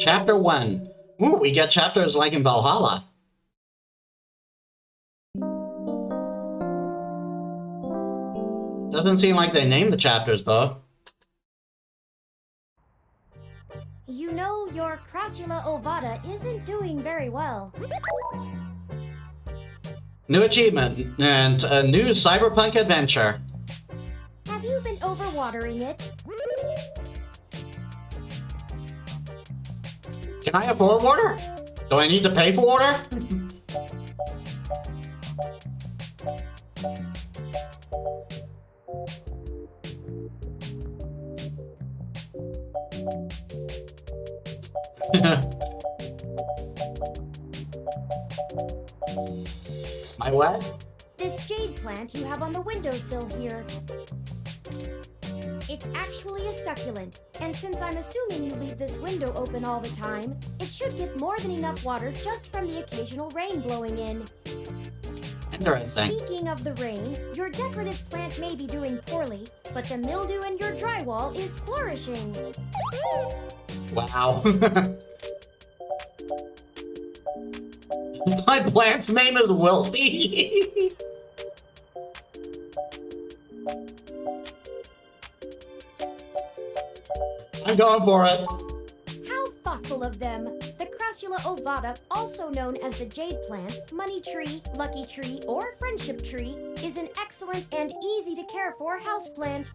Chapter 1. Ooh, we get chapters like in Valhalla. Doesn't seem like they named the chapters, though. You know, your Crassula ovata isn't doing very well. New achievement and a new cyberpunk adventure. Have you been overwatering it? Can I afford water? Do I need to pay for water? My what? This jade plant you have on the windowsill here. It's actually a succulent, and since I'm assuming you leave this window open all the time, it should get more than enough water just from the occasional rain blowing in. Interesting. Speaking of the rain, your decorative plant may be doing poorly, but the mildew in your drywall is flourishing. Wow. My plant's name is Wilty. I'm going for it. How thoughtful of them. The Crassula ovata, also known as the jade plant, money tree, lucky tree, or friendship tree, is an excellent and easy to care for houseplant.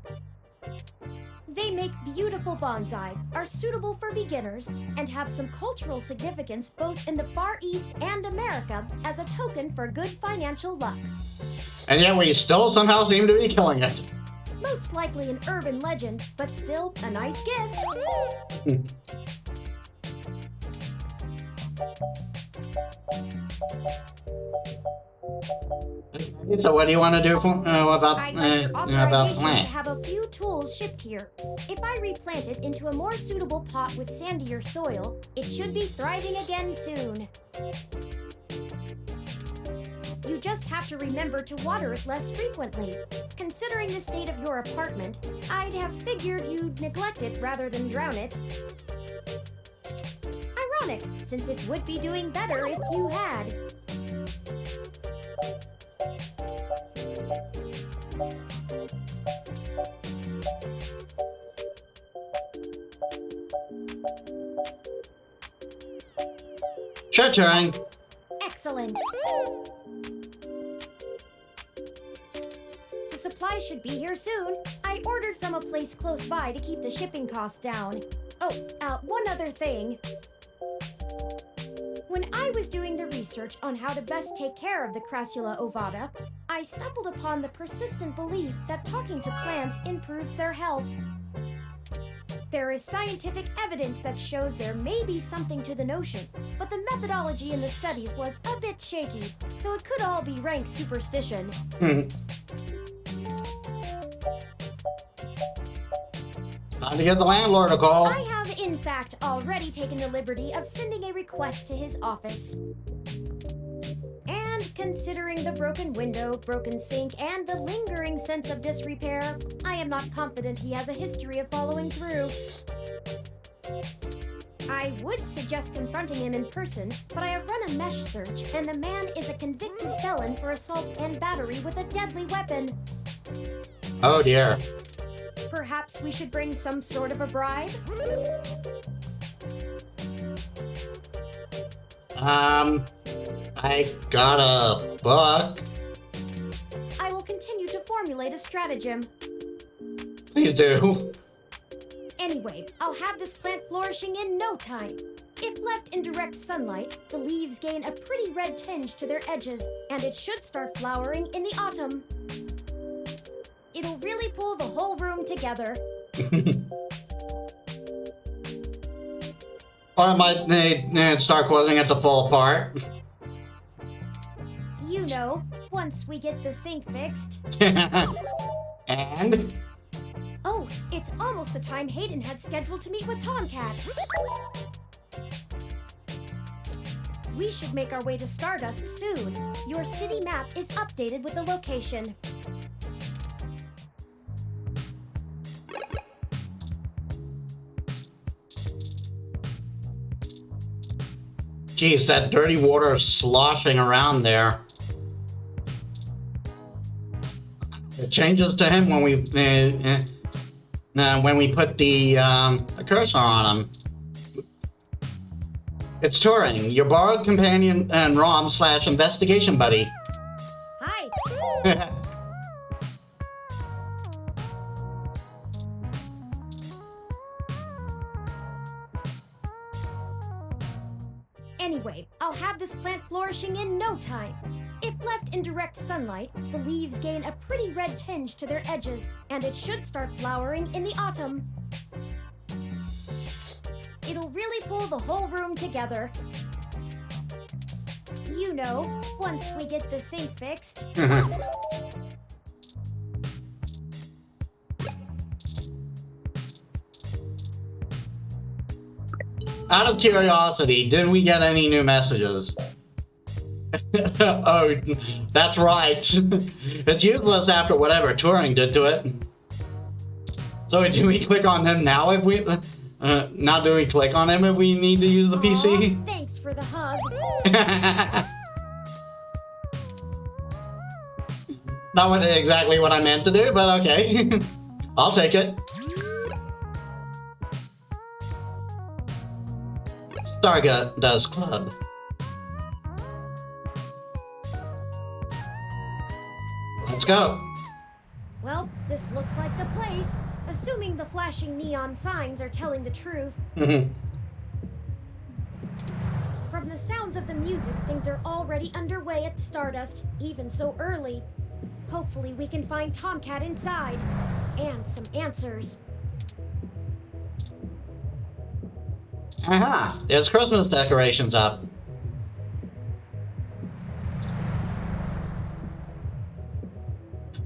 They make beautiful bonsai, are suitable for beginners, and have some cultural significance both in the Far East and America as a token for good financial luck. And yet we still somehow seem to be killing it. Most likely an urban legend, but still a nice gift. So what do you want to do for, about I'd like your authorization plant? to have a few tools shipped here. If I replant it into a more suitable pot with sandier soil, it should be thriving again soon. You just have to remember to water it less frequently. Considering the state of your apartment, I'd have figured you'd neglect it rather than drown it. Ironic, since it would be doing better if you had. Sure, turn. Excellent. The supplies should be here soon. I ordered from a place close by to keep the shipping costs down. Oh, one other thing. When I was doing the research on how to best take care of the Crassula ovata, I stumbled upon the persistent belief that talking to plants improves their health. There is scientific evidence that shows there may be something to the notion, but the methodology in the studies was a bit shaky, so it could all be rank superstition. Time to get the landlord a call. I have, in fact, already taken the liberty of sending a request to his office. And considering the broken window, broken sink, and the lingering sense of disrepair, I am not confident he has a history of following through. I would suggest confronting him in person, but I have run a mesh search, and the man is a convicted felon for assault and battery with a deadly weapon. Oh dear. Perhaps we should bring some sort of a bribe? I got a book. I will continue to formulate a stratagem. Please do. Anyway, I'll have this plant flourishing in no time. If left in direct sunlight, the leaves gain a pretty red tinge to their edges, and it should start flowering in the autumn. It'll really pull the whole room together. Or it might start causing it to fall apart. You know, once we get the sink fixed. And? Oh, it's almost the time Hayden had scheduled to meet with TOMCAT. We should make our way to Stardust soon. Your city map is updated with the location. Jeez, that dirty water sloshing around there. It changes to him when we put the cursor on him. It's Turing, your borrowed companion and ROM/investigation buddy. Hi. Anyway, I'll have this plant flourishing in no time. If left in direct sunlight, the leaves gain a pretty red tinge to their edges, and it should start flowering in the autumn. It'll really pull the whole room together. You know, once we get the sink fixed. Out of curiosity, did we get any new messages? Oh, that's right. It's useless after whatever Turing did to it. So do we click on him now if we... now do we click on him if we need to use the PC? Thanks for the hug. Not exactly what I meant to do, but okay. I'll take it. Stardust Club. Let's go. Well, this looks like the place, assuming the flashing neon signs are telling the truth. From the sounds of the music, things are already underway at Stardust, even so early. Hopefully we can find TOMCAT inside, and some answers. Aha! There's Christmas decorations up.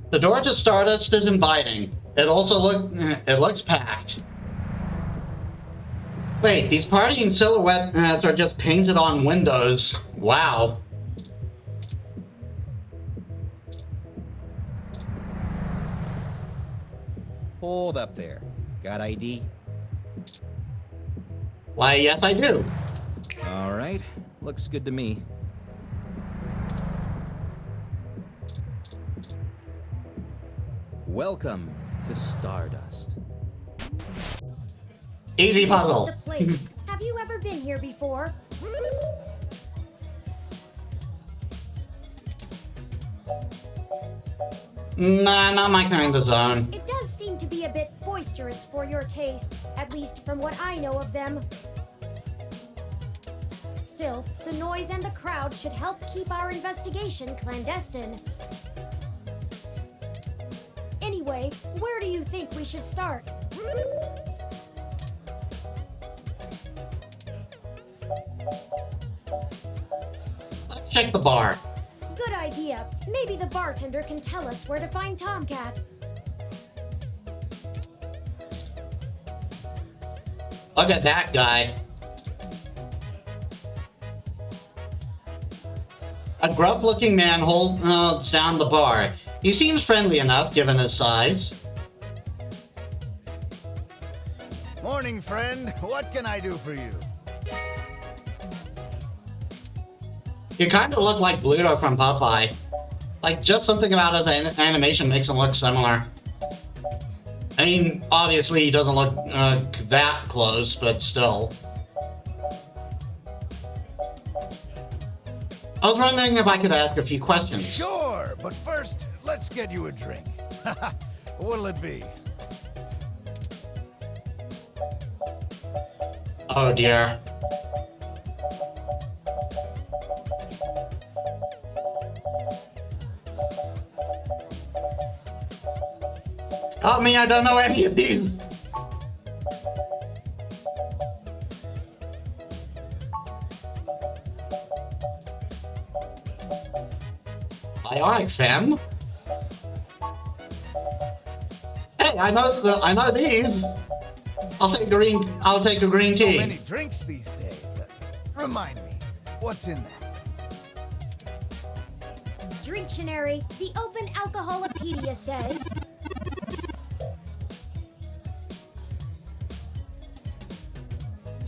The door to Stardust is inviting. It looks packed. Wait, these partying silhouettes are just painted on windows. Wow. Hold up there. Got ID? Why, yes I do. All right. Looks good to me. Welcome to Stardust. Easy puzzle. This is the place. Have you ever been here before? Nah, not my kind of zone. It does seem to be a bit boisterous for your taste, at least from what I know of them. Still, the noise and the crowd should help keep our investigation clandestine. Anyway, where do you think we should start? Let's check the bar. Good idea. Maybe the bartender can tell us where to find TOMCAT. Look at that guy. A gruff-looking man holds down the bar. He seems friendly enough, given his size. Morning, friend. What can I do for you? You kind of look like Bluto from Popeye. Like, just something about his animation makes him look similar. I mean, obviously he doesn't look that close, but still. I was wondering if I could ask a few questions. Sure, but first, let's get you a drink. What'll it be? Oh dear. Help me, I don't know any of these. Bionic femme? Hey, I know these. I'll take a green So tea. many drinks these days. Remind me, what's in that? Dictionary, the Open Alcoholopedia says.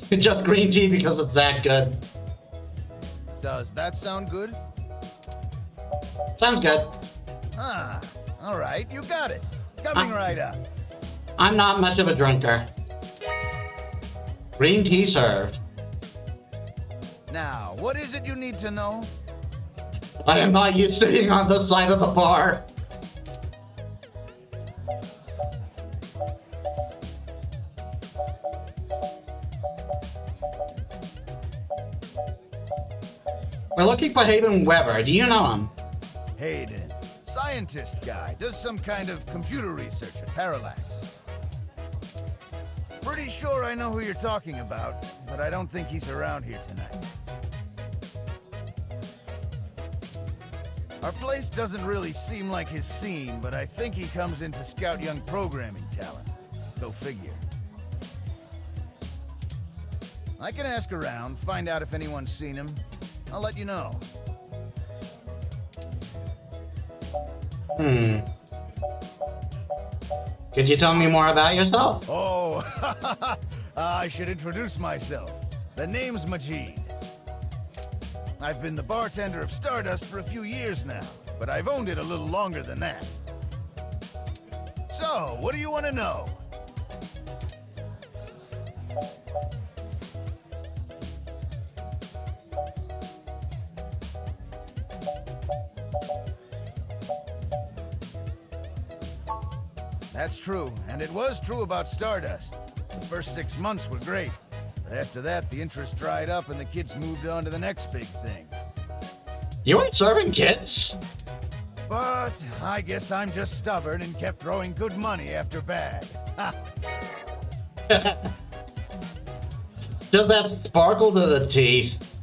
Just green tea because it's that good. Does that sound good? Sounds good. Ah, all right, you got it. Coming right up. I'm not much of a drinker. Green tea served. Now, what is it you need to know? I am not used to sitting on the side of the bar. We're looking for Hayden Weber. Do you know him? Hayden, scientist guy, does some kind of computer research at Parallax. Pretty sure I know who you're talking about, but I don't think he's around here tonight. Our place doesn't really seem like his scene, but I think he comes in to scout young programming talent. Go figure. I can ask around, find out if anyone's seen him. I'll let you know. Could you tell me more about yourself? Oh, I should introduce myself. The name's Majid. I've been the bartender of Stardust for a few years now, but I've owned it a little longer than that. So, what do you want to know? That's true, and it was true about Stardust. The first 6 months were great, but after that, the interest dried up and the kids moved on to the next big thing. You weren't serving kids? But I guess I'm just stubborn and kept throwing good money after bad. Ha! Does that sparkle to the teeth?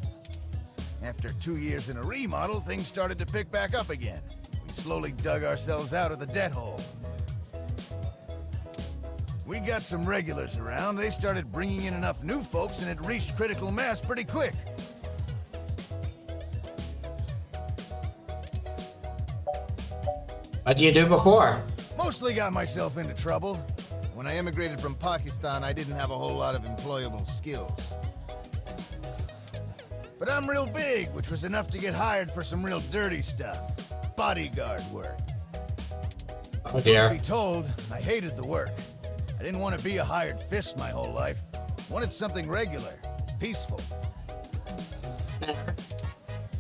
After 2 years in a remodel, things started to pick back up again. We slowly dug ourselves out of the debt hole. We got some regulars around. They started bringing in enough new folks, and it reached critical mass pretty quick. What did you do before? Mostly got myself into trouble. When I immigrated from Pakistan, I didn't have a whole lot of employable skills. But I'm real big, which was enough to get hired for some real dirty stuff. Bodyguard work. Oh To dear. be told, I hated the work. I didn't want to be a hired fist my whole life. Wanted something regular, peaceful.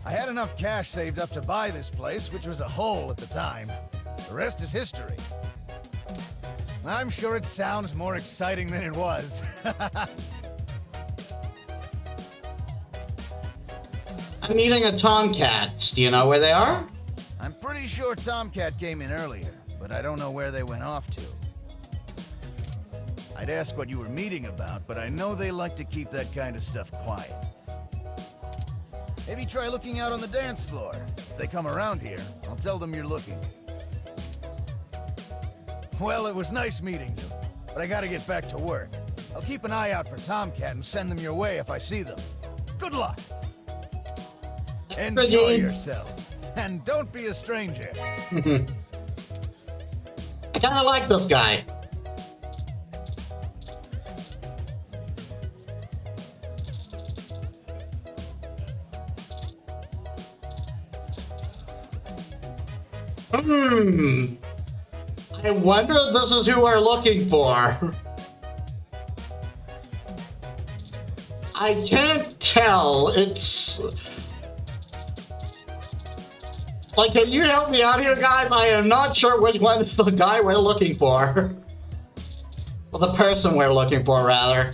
I had enough cash saved up to buy this place, which was a hole at the time. The rest is history. I'm sure it sounds more exciting than it was. I'm meeting a TOMCAT. Do you know where they are? I'm pretty sure TOMCAT came in earlier, but I don't know where they went off to. I'd ask what you were meeting about, but I know they like to keep that kind of stuff quiet. Maybe try looking out on the dance floor. If they come around here, I'll tell them you're looking. Well, it was nice meeting you, but I gotta get back to work. I'll keep an eye out for TOMCAT and send them your way if I see them. Good luck! Enjoy Regine. yourself, and don't be a stranger. I kind of like this guy. I wonder if this is who we're looking for. I can't tell. It's... Like, can you help me out here, guys? I am not sure which one is the guy we're looking for. Well, the person we're looking for, rather.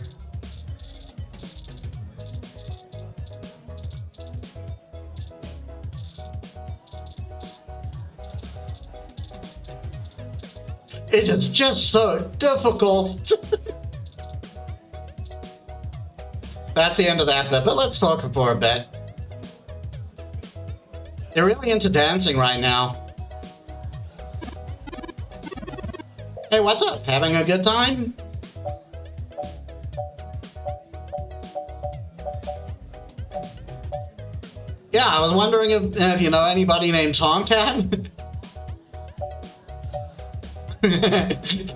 It is just so difficult. That's the end of that bit, but let's talk for a bit. They're really into dancing right now. Hey, what's up? Having a good time? Yeah, I was wondering if you know anybody named TOMCAT?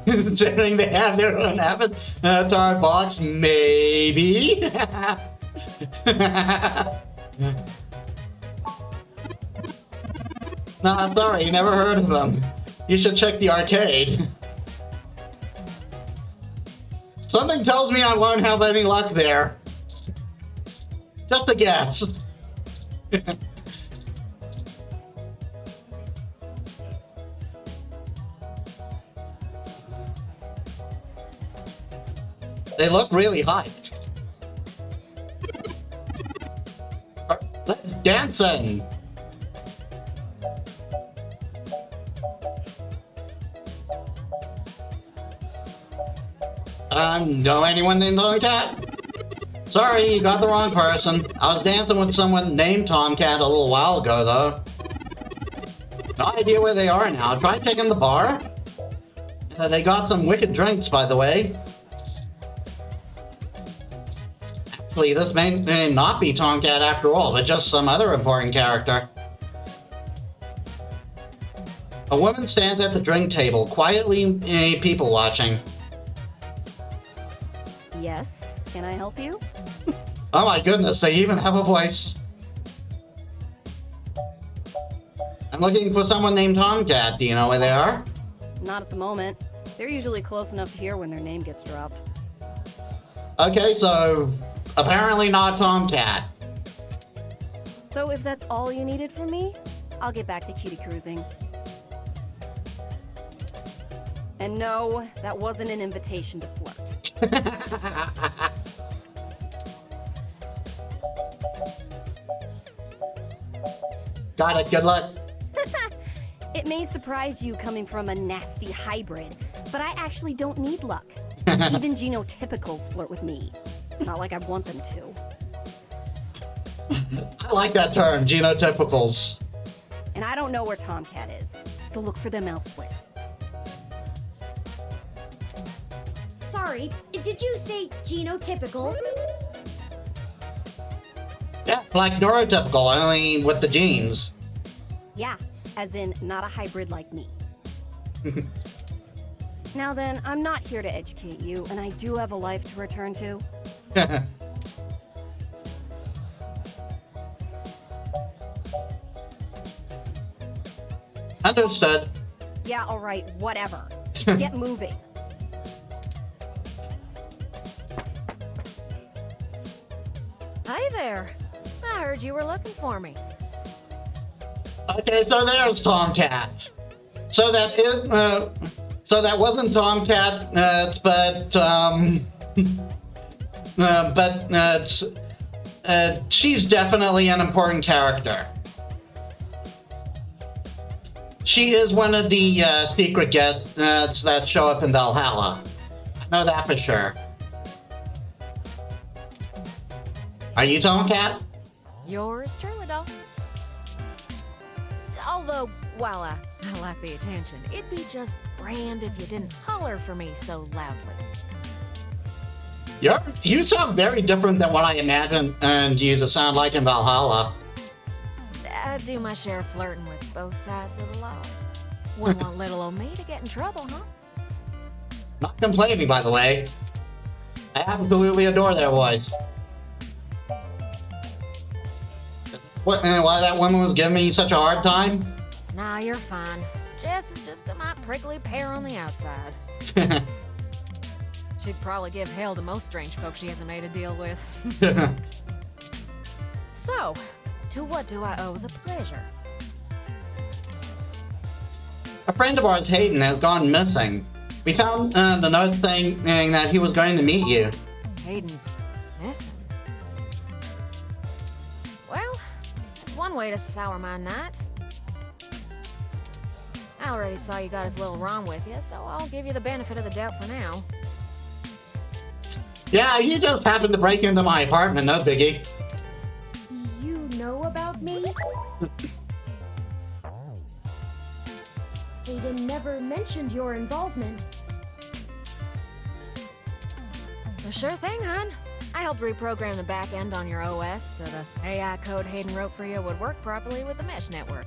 Considering they have their own avatar box, maybe. Nah, sorry, you never heard of them. You should check the arcade. Something tells me I won't have any luck there. Just a guess. They look really hyped. Let's dancing. Know anyone named TOMCAT? Sorry, you got the wrong person. I was dancing with someone named TOMCAT a little while ago, though. No idea where they are now. Try checking the bar. They got some wicked drinks, by the way. Actually, this may not be TOMCAT after all, but just some other important character. A woman stands at the drink table, quietly people watching. Yes, can I help you? Oh my goodness, they even have a voice. I'm looking for someone named TOMCAT. Do you know where they are? Not at the moment. They're usually close enough to hear when their name gets dropped. Okay, so apparently not TOMCAT. So if that's all you needed from me, I'll get back to cutie cruising. And no, that wasn't an invitation to flirt. Got it, good luck. It may surprise you coming from a nasty hybrid, but I actually don't need luck. Even genotypicals flirt with me. Not like I want them to. I like that term, genotypicals. And I don't know where TOMCAT is, so look for them elsewhere. Sorry, did you say genotypical? Yeah, like neurotypical, only with the genes. Yeah, as in not a hybrid like me. Now then, I'm not here to educate you, and I do have a life to return to. Understood. Yeah, alright, whatever. Just get moving. Hi there. I heard you were looking for me. Okay, so there's TOMCAT. So that is, so that wasn't TOMCAT, but she's definitely an important character. She is one of the secret guests that show up in Valhalla. I know that for sure. Are you TOMCAT? Yours truly, though. Although, while I like the attention, it'd be just grand if you didn't holler for me so loudly. You sound very different than what I imagined you to sound like in Valhalla. I do my share of flirting with both sides of the law. Wouldn't want little old me to get in trouble, huh? Not complaining, by the way. I absolutely adore their voice. What, why that woman was giving me such a hard time? Nah, you're fine. Jess is just a mite prickly pear on the outside. She'd probably give hell to most strange folks she hasn't made a deal with. So, to what do I owe the pleasure? A friend of ours, Hayden, has gone missing. We found the note saying that he was going to meet you. Hayden's missing. Well, that's one way to sour my night. I already saw you got as little wrong with you, so I'll give you the benefit of the doubt for now. Yeah, he just happened to break into my apartment, no biggie. You know about me? Hayden never mentioned your involvement. Well, sure thing, hon. I helped reprogram the back end on your OS so the AI code Hayden wrote for you would work properly with the mesh network.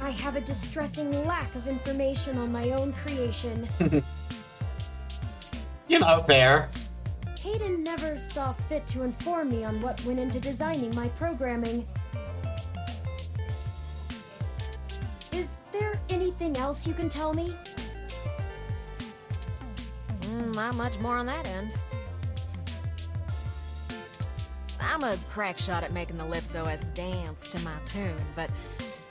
I have a distressing lack of information on my own creation. You know, fair. Hayden never saw fit to inform me on what went into designing my programming. anything else you can tell me? Not much more on that end. I'm a crack shot at making the Lips OS dance to my tune, but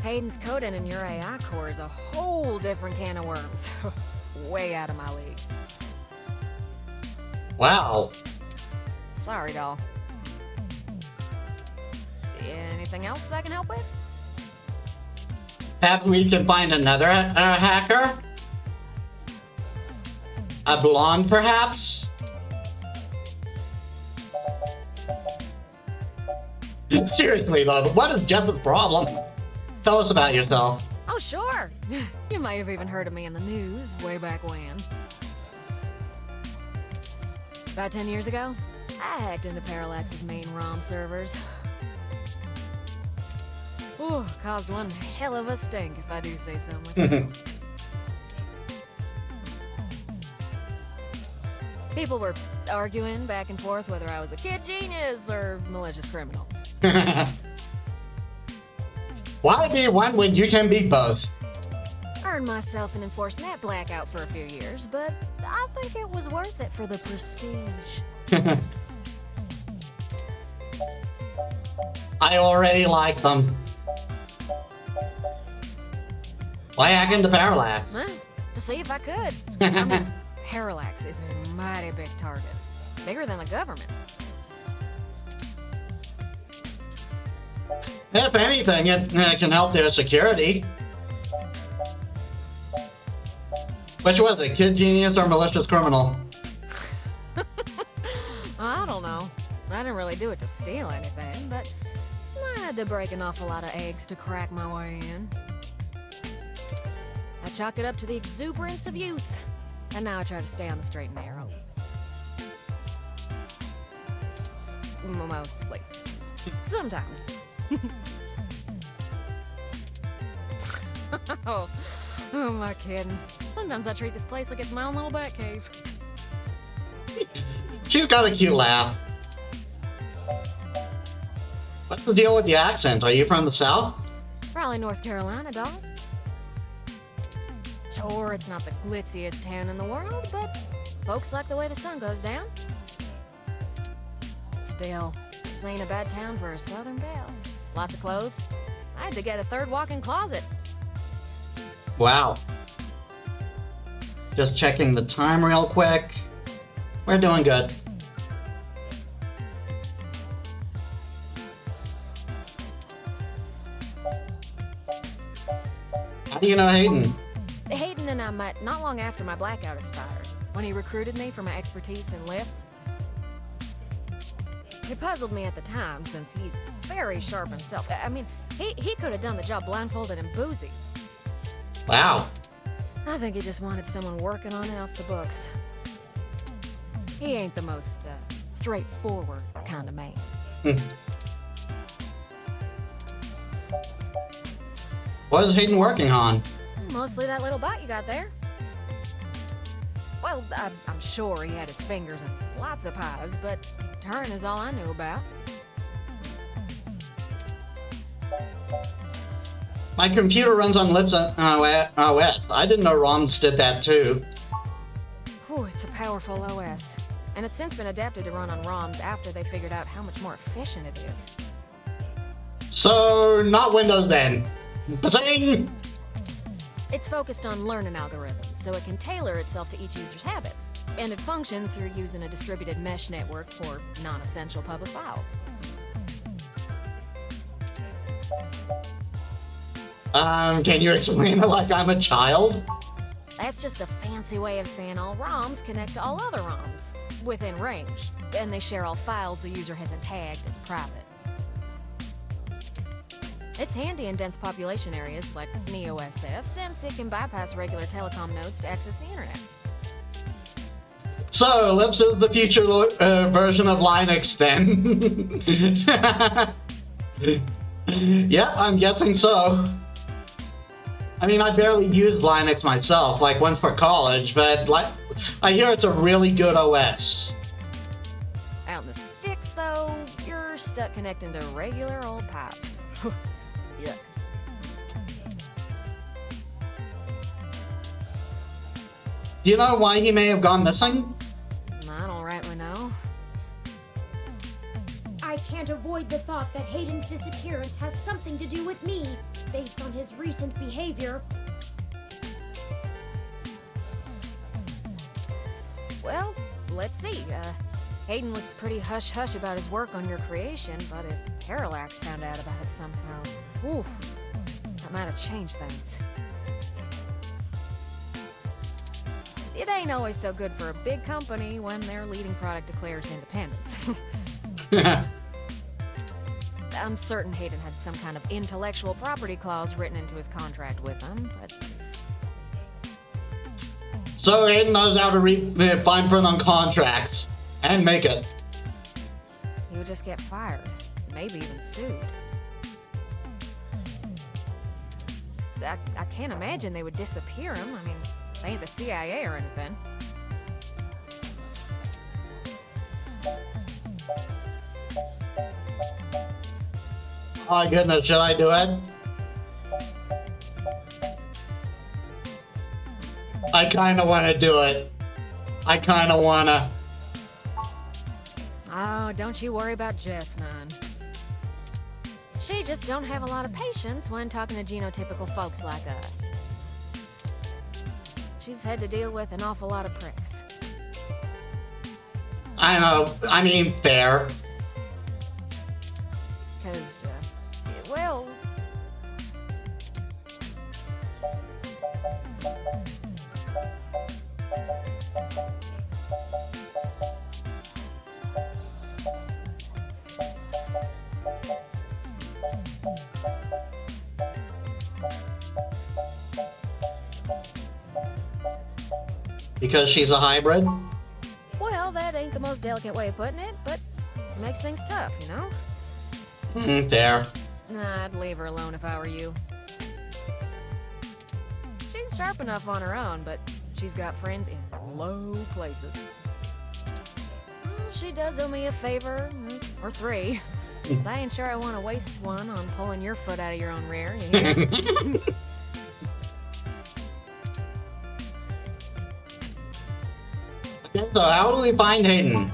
Hayden's coding in your AI core is a whole different can of worms. Way out of my league. Wow. Sorry, doll. Anything else I can help with? Perhaps we can find another hacker? A blonde, perhaps? Seriously, though, what is Jess's problem? Tell us about yourself. Oh, sure. You might have even heard of me in the news way back when. About 10 years ago, I hacked into Parallax's main ROM servers. Ooh, caused one hell of a stink, if I do say so myself. People were arguing back and forth whether I was a kid genius or malicious criminal. Why be one when you can be both? Earned myself an enforced net blackout for a few years, but I think it was worth it for the prestige. I already like them. Why hack into Parallax? Huh? To see if I could. I mean, Parallax is a mighty big target. Bigger than the government. If anything, it can help their security. Which was it, kid genius or malicious criminal? I don't know. I didn't really do it to steal anything, but I had to break an awful lot of eggs to crack my way in. I chalk it up to the exuberance of youth, and now I try to stay on the straight and narrow. Mostly. Sometimes. Oh, who am I kidding? Sometimes I treat this place like it's my own little bat cave. She's got a cute laugh. What's the deal with the accent? Are you from the South? Raleigh, North Carolina, dog. Sure, it's not the glitziest town in the world, but folks like the way the sun goes down. Still, this ain't a bad town for a southern belle. Lots of clothes. I had to get a third walk-in closet. Wow. Just checking the time real quick. We're doing good. How do you know Hayden? Hayden and I met not long after my blackout expired, when he recruited me for my expertise in lips. It puzzled me at the time, since he's very sharp himself. I mean, he could have done the job blindfolded and boozy. Wow. I think he just wanted someone working on it off the books. He ain't the most straightforward kind of man. What is Hayden working on? Mostly that little bot you got there. Well, I'm sure he had his fingers in lots of pies, but Turing is all I knew about. My computer runs on Lips OS. I didn't know ROMs did that too. Whew, it's a powerful OS. And it's since been adapted to run on ROMs after they figured out how much more efficient it is. So, not Windows then. Ba-zing! It's focused on learning algorithms, so it can tailor itself to each user's habits. And it functions through using a distributed mesh network for non-essential public files. Can you explain it like I'm a child? That's just a fancy way of saying all ROMs connect to all other ROMs, within range, and they share all files the user hasn't tagged as private. It's handy in dense population areas like NeoSF, since it can bypass regular telecom nodes to access the internet. So, Lips is the future version of Linux then? Yep, I'm guessing so. I mean, I barely use Linux myself, like once for college, but I hear it's a really good OS. Out in the sticks, though, you're stuck connecting to regular old pipes. Yuck. Do you know why he may have gone missing? I don't rightly know. I can't avoid the thought that Hayden's disappearance has something to do with me, based on his recent behavior. Well, let's see. Hayden was pretty hush-hush about his work on your creation, but if Parallax found out about it somehow, ooh, that might have changed things. It ain't always so good for a big company when their leading product declares independence. I'm certain Hayden had some kind of intellectual property clause written into his contract with them, but... So Hayden knows how to read fine print on contracts and make it. he would just get fired, maybe even sued. I can't imagine they would disappear him. I mean, they ain't the CIA or anything. Oh my goodness, should I do it? I kinda wanna do it. I kinda wanna. Oh, don't you worry about Jess, none. She just don't have a lot of patience when talking to genotypical folks like us. She's had to deal with an awful lot of pricks. I know, I mean, fair. 'Cause, well... Because she's a hybrid? Well, that ain't the most delicate way of putting it, but it makes things tough, you know? Fair. Nah, I'd leave her alone if I were you. She's sharp enough on her own, but she's got friends in low places. She does owe me a favor, or three. I ain't sure I want to waste one on pulling your foot out of your own rear, you hear? Okay, so how do we find Hayden?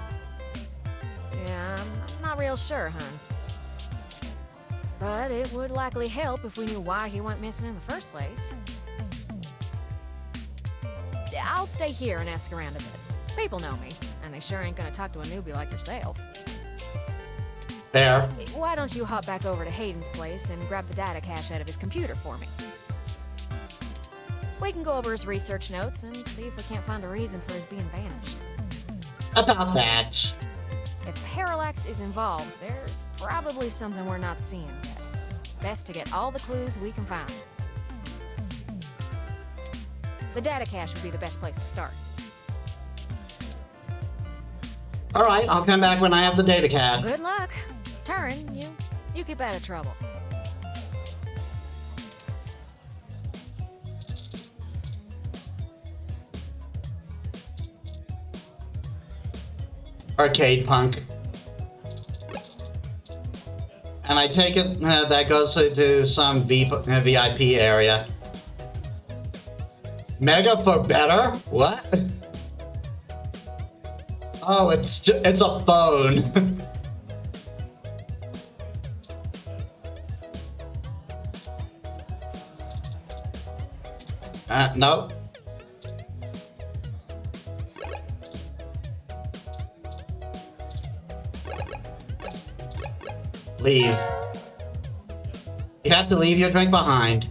Yeah, I'm not real sure, hun. But it would likely help if we knew why he went missing in the first place. I'll stay here and ask around a bit. People know me, and they sure ain't gonna talk to a newbie like yourself. Fair. Why don't you hop back over to Hayden's place and grab the data cache out of his computer for me? We can go over his research notes and see if we can't find a reason for his being vanished. About that. If Parallax is involved, there's probably something we're not seeing yet. Best to get all the clues we can find. The data cache would be the best place to start. Alright, I'll come back when I have the data cache. Good luck. Turin, you keep out of trouble. Arcade punk. And I take it that goes to some VIP area. Mega for better? What? Oh, it's a phone. Nope. Leave. You have to leave your drink behind.